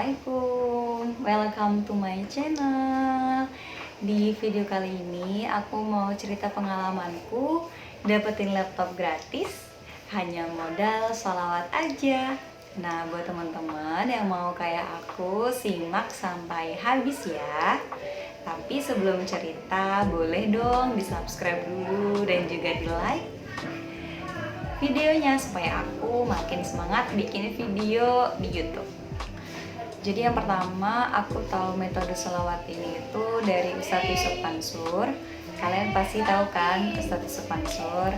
Assalamualaikum, welcome to my channel. Di video kali ini aku mau cerita pengalamanku dapetin laptop gratis hanya modal sholawat aja. Nah, buat teman-teman yang mau kayak aku, simak sampai habis ya. Tapi sebelum cerita, boleh dong di subscribe dulu dan juga di like videonya supaya aku makin semangat bikin video di YouTube. Jadi yang pertama, aku tahu metode sholawat ini itu dari Ustadz Yusuf Mansur. Kalian pasti tahu kan Ustadz Yusuf Mansur.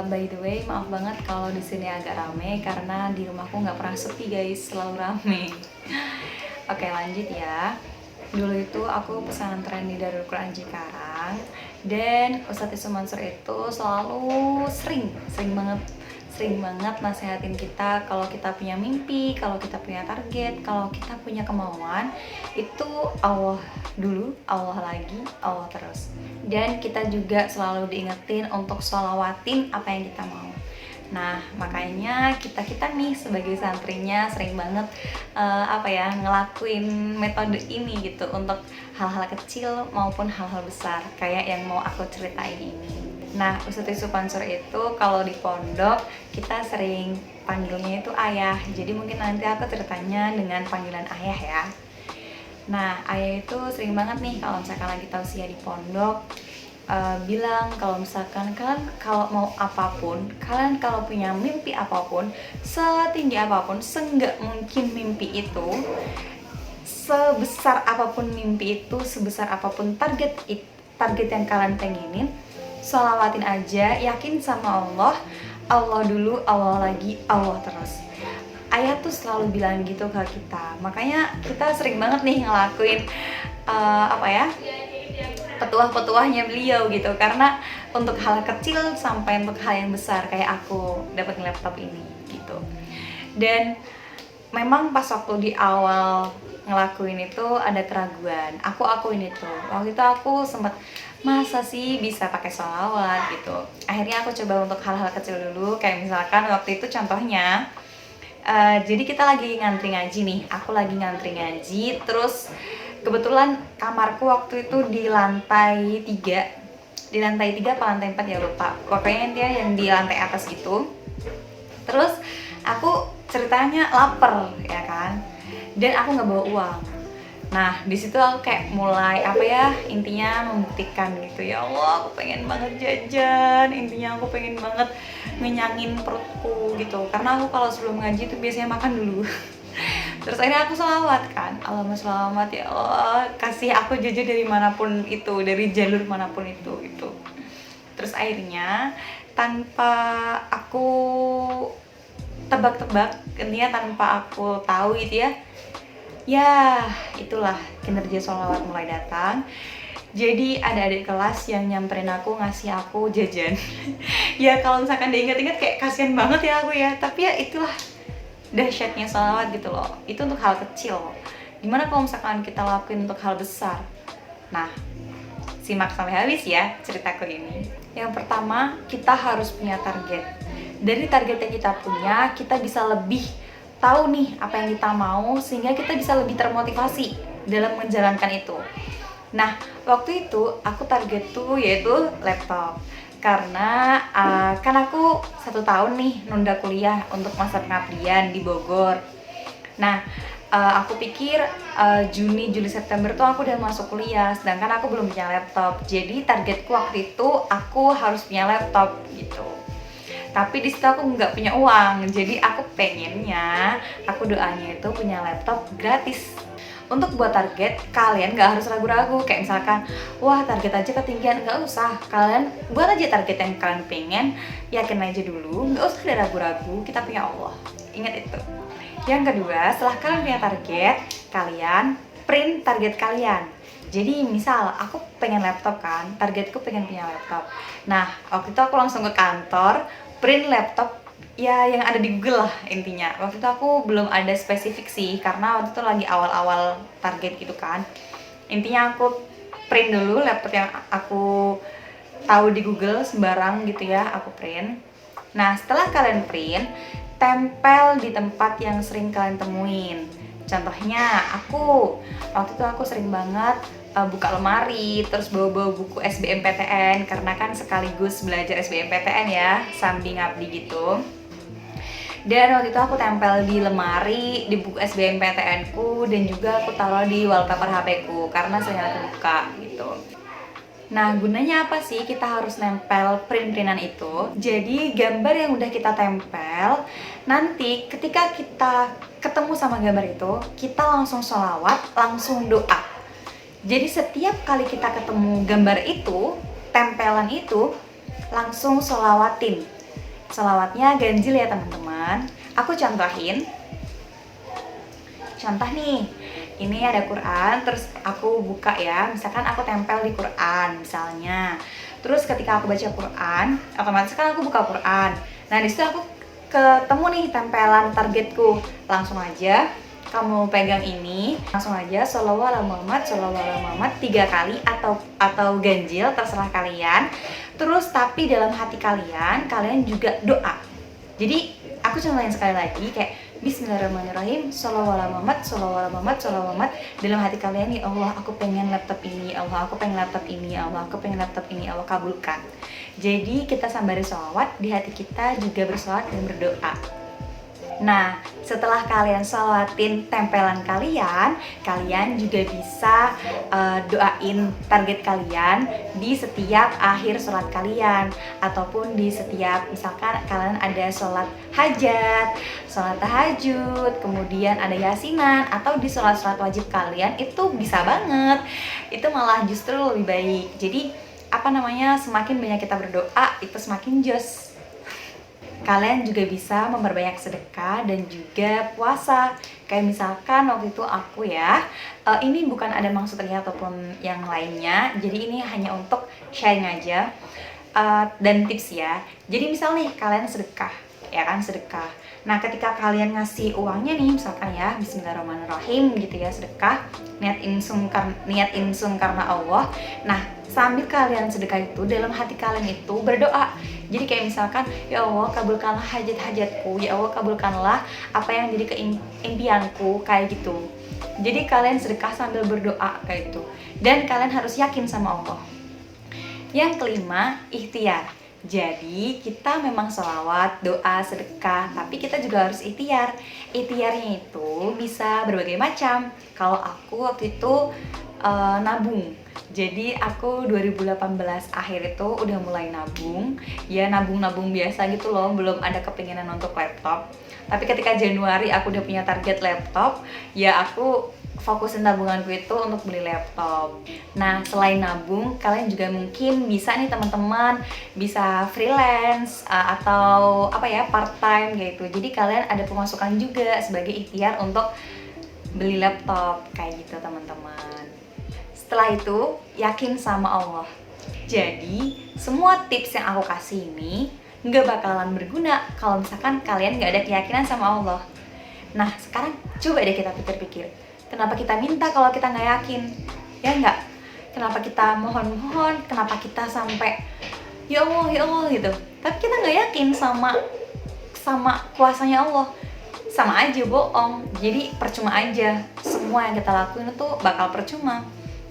By the way, maaf banget kalau di sini agak rame karena di rumahku nggak pernah sepi guys, selalu rame. Oke, lanjut ya. Dulu itu aku pesantren di Darul Quran Cikarang, dan Ustadz Yusuf Mansur itu selalu sering banget nasehatin kita kalau kita punya mimpi, kalau kita punya target, kalau kita punya kemauan, itu Allah dulu, Allah lagi, Allah terus. Dan kita juga selalu diingetin untuk sholawatin apa yang kita mau. Nah, makanya kita nih sebagai santrinya sering banget ngelakuin metode ini gitu untuk hal-hal kecil maupun hal-hal besar kayak yang mau aku ceritain ini. Nah, Ustadz Yusuf Mansur itu kalau di pondok kita sering panggilnya itu ayah. Jadi mungkin nanti aku ceritanya dengan panggilan ayah ya. Nah, ayah itu sering banget nih kalau misalkan lagi tausiah di pondok, bilang kalau misalkan kalian kalau mau apapun, kalian kalau punya mimpi apapun, setinggi apapun, seenggak mungkin mimpi itu, sebesar apapun mimpi itu, sebesar apapun target yang kalian pengenin, sholawatin aja, yakin sama Allah, Allah dulu, Allah lagi, Allah terus. Ayah tuh selalu bilang gitu ke kita, makanya kita sering banget nih ngelakuin petuah-petuahnya beliau gitu, karena untuk hal kecil sampai untuk hal yang besar kayak aku dapat laptop ini gitu. Dan memang pas waktu di awal ngelakuin itu ada keraguan, aku akuin itu. Waktu itu aku sempat, masa sih bisa pakai sholawat gitu. Akhirnya aku coba untuk hal-hal kecil dulu, kayak misalkan waktu itu contohnya, jadi kita lagi ngantri ngaji nih, aku lagi ngantri ngaji, terus kebetulan kamarku waktu itu di lantai 3 apa lantai 4 ya lupa, pokoknya dia yang di lantai atas gitu. Terus aku ceritanya lapar ya kan, dan aku nggak bawa uang. Nah, di situ aku kayak mulai intinya membuktikan gitu, ya Allah aku pengen banget jajan, intinya aku pengen banget ngenyangin perutku gitu, karena aku kalau sebelum ngaji tuh biasanya makan dulu. Terus akhirnya aku sholawat kan, Allahumma sholawat ya Allah, kasih aku jajan dari manapun itu, dari jalur manapun itu gitu. Terus akhirnya tanpa aku tebak-tebak, intinya tanpa aku tahu gitu ya itulah kinerja sholawat mulai datang. Jadi ada adik kelas yang nyamperin aku, ngasih aku jajan. Ya kalau misalkan diingat-ingat kayak kasihan banget ya aku ya, tapi ya itulah dahsyatnya sholawat gitu loh. Itu untuk hal kecil. Gimana kalau misalkan kita lakuin untuk hal besar? Nah, simak sampai habis ya ceritaku ini. Yang pertama, kita harus punya target. Dari target yang kita punya, kita bisa lebih tahu nih apa yang kita mau, sehingga kita bisa lebih termotivasi dalam menjalankan itu. Nah, waktu itu aku target tuh yaitu laptop, karena kan aku 1 tahun nih nunda kuliah untuk masa pengabdian di Bogor. Nah, aku pikir Juni, Juli, September tuh aku udah masuk kuliah, sedangkan aku belum punya laptop. Jadi targetku waktu itu aku harus punya laptop gitu. Tapi di situ aku nggak punya uang, jadi aku pengennya, aku doanya itu punya laptop gratis. Untuk buat target, kalian nggak harus ragu-ragu, kayak misalkan, wah target aja ketinggian, nggak usah. Kalian buat aja target yang kalian pengen, yakin aja dulu, nggak usah ada ragu-ragu, kita punya Allah. Ingat itu. Yang kedua, setelah kalian punya target, kalian print target kalian. Jadi misal aku pengen laptop kan, targetku pengen punya laptop. Nah, waktu itu aku langsung ke kantor, print laptop ya yang ada di Google lah intinya. Waktu itu aku belum ada spesifik sih, karena waktu itu lagi awal-awal target gitu kan. Intinya aku print dulu laptop yang aku tahu di Google sembarang gitu ya, aku print. Nah, setelah kalian print, tempel di tempat yang sering kalian temuin. Contohnya aku waktu itu aku sering banget buka lemari terus bawa-bawa buku SBMPTN karena kan sekaligus belajar SBMPTN ya sambil ngabdi gitu. Dan waktu itu aku tempel di lemari di buku SBMPTN ku dan juga aku taruh di wallpaper HP ku karena sering aku buka gitu. Nah, gunanya apa sih kita harus nempel print-printan itu? Jadi, gambar yang udah kita tempel, nanti ketika kita ketemu sama gambar itu, kita langsung sholawat, langsung doa. Jadi, setiap kali kita ketemu gambar itu, tempelan itu, langsung sholawatin. Sholawatnya ganjil ya teman-teman. Aku contohin. Contoh nih, ini ada Quran, terus aku buka ya, misalkan aku tempel di Quran misalnya. Terus ketika aku baca Quran, otomatis kan aku buka Quran. Nah disitu aku ketemu nih tempelan targetku. Langsung aja kamu pegang ini, langsung aja sholawat ala Muhammad, sholawat ala Muhammad 3 kali atau ganjil terserah kalian. Terus tapi dalam hati kalian juga doa. Jadi aku contohin sekali lagi kayak Bismillahirrahmanirrahim, sholawat ala Muhammad, sholawat ala Muhammad, sholawat Muhammad. Dalam hati kalian, ya Allah, aku pengen laptop ini, ya Allah, aku pengen laptop ini, ya Allah, aku pengen laptop ini, ya Allah, kabulkan. Jadi kita sembari sholawat, di hati kita juga bersolawat dan berdoa. Nah, setelah kalian sholawatin tempelan kalian juga bisa doain target kalian di setiap akhir sholat kalian ataupun di setiap misalkan kalian ada sholat hajat, sholat tahajud, kemudian ada yasinan atau di sholat-sholat wajib kalian itu bisa banget. Itu malah justru lebih baik. Jadi semakin banyak kita berdoa itu semakin jos. Kalian juga bisa memperbanyak sedekah dan juga puasa. Kayak misalkan waktu itu aku ya, ini bukan ada maksud riya ataupun yang lainnya. Jadi ini hanya untuk sharing aja dan tips ya. Jadi misal nih kalian sedekah, ya kan sedekah. Nah ketika kalian ngasih uangnya nih, misalkan ya Bismillahirrahmanirrahim gitu ya sedekah, niat insum karena Allah. Nah sambil kalian sedekah itu dalam hati kalian itu berdoa. Jadi kayak misalkan, ya Allah kabulkanlah hajat-hajatku, ya Allah kabulkanlah apa yang jadi keimpianku, kayak gitu. Jadi kalian sedekah sambil berdoa kayak gitu. Dan kalian harus yakin sama Allah. Yang kelima, ikhtiar. Jadi kita memang sholawat, doa, sedekah, tapi kita juga harus ikhtiar. Ikhtiarnya itu bisa berbagai macam. Kalau aku waktu itu nabung. Jadi aku 2018 akhir itu udah mulai nabung. Ya nabung-nabung biasa gitu loh, belum ada kepinginan untuk laptop. Tapi ketika Januari aku udah punya target laptop, ya aku fokusin tabunganku itu untuk beli laptop. Nah selain nabung, kalian juga mungkin bisa nih teman-teman bisa freelance atau part time gitu. Jadi kalian ada pemasukan juga sebagai ikhtiar untuk beli laptop kayak gitu teman-teman. Setelah itu yakin sama Allah. Jadi semua tips yang aku kasih ini nggak bakalan berguna kalau misalkan kalian nggak ada keyakinan sama Allah. Nah sekarang coba deh kita pikir-pikir, kenapa kita minta kalau kita nggak yakin? Ya nggak? Kenapa kita mohon-mohon? Kenapa kita sampai ya Allah gitu? Tapi kita nggak yakin sama kuasanya Allah. Sama aja bohong. Jadi percuma aja. Semua yang kita lakuin itu bakal percuma.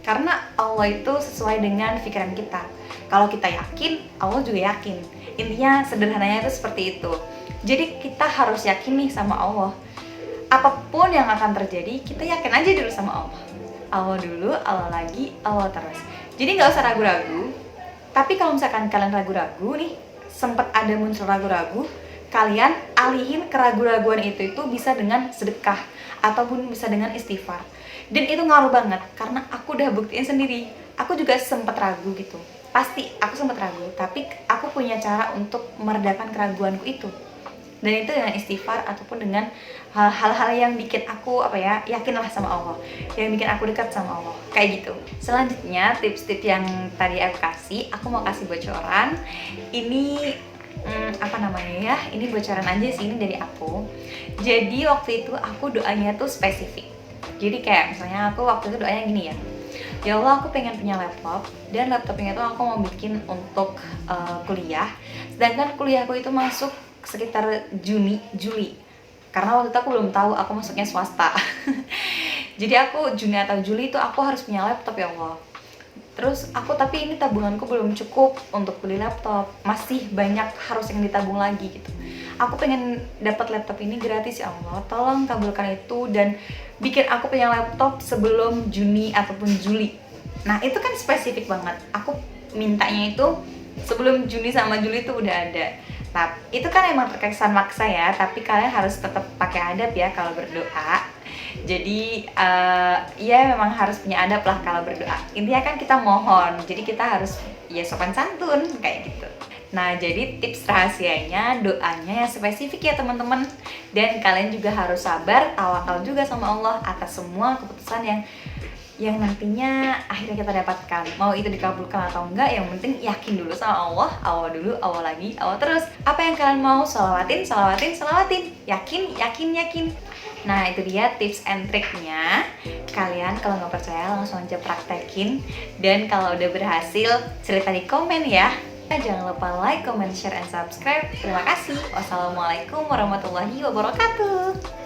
Karena Allah itu sesuai dengan pikiran kita. Kalau kita yakin, Allah juga yakin. Intinya sederhananya itu seperti itu. Jadi kita harus yakin nih sama Allah. Apapun yang akan terjadi, kita yakin aja dulu sama Allah. Allah dulu, Allah lagi, Allah terus. Jadi nggak usah ragu-ragu. Tapi kalau misalkan kalian ragu-ragu nih, sempat ada muncul ragu-ragu, kalian alihin keraguan-raguan itu bisa dengan sedekah ataupun bisa dengan istighfar. Dan itu ngaruh banget karena aku udah buktiin sendiri. Aku juga sempat ragu gitu. Pasti aku sempat ragu, tapi aku punya cara untuk meredakan keraguanku itu. Dan itu dengan istighfar ataupun dengan hal-hal yang bikin aku yakinlah sama Allah, yang bikin aku dekat sama Allah, kayak gitu. Selanjutnya tips-tips yang tadi aku kasih, aku mau kasih bocoran. Ini ini bocoran aja sih, ini dari aku. Jadi waktu itu aku doanya tuh spesifik. Jadi kayak misalnya aku waktu itu doanya gini ya, ya Allah aku pengen punya laptop, dan laptopnya itu aku mau bikin untuk kuliah. Sedangkan kuliahku itu masuk sekitar Juli. karena waktu itu aku belum tahu aku masuknya swasta. Jadi aku Juni atau Juli itu aku harus punya laptop, ya Allah. Terus aku, tapi ini tabunganku belum cukup untuk beli laptop, masih banyak harus yang ditabung lagi gitu. Aku pengen dapat laptop ini gratis, ya Allah, tolong kabulkan itu dan bikin aku punya laptop sebelum Juni ataupun Juli. Nah itu kan spesifik banget, aku mintanya itu sebelum Juni sama Juli itu udah ada. Nah itu kan emang terkesan maksa ya, tapi kalian harus tetap pakai adab ya kalau berdoa. Jadi ya memang harus punya adab lah kalau berdoa. Intinya kan kita mohon, jadi kita harus ya sopan santun kayak gitu. Nah jadi tips rahasianya doanya yang spesifik ya teman-teman. Dan kalian juga harus sabar, tawakal juga sama Allah atas semua keputusan yang nantinya akhirnya kita dapatkan. Mau itu dikabulkan atau enggak, yang penting yakin dulu sama Allah. Awal dulu, awal lagi, awal terus. Apa yang kalian mau, salawatin, salawatin, salawatin. Yakin, yakin, yakin. Nah itu dia tips and triknya. Kalian kalau nggak percaya langsung aja praktekin. Dan kalau udah berhasil, cerita di komen ya. Jangan lupa like, comment, share, and subscribe. Terima kasih. Wassalamualaikum warahmatullahi wabarakatuh.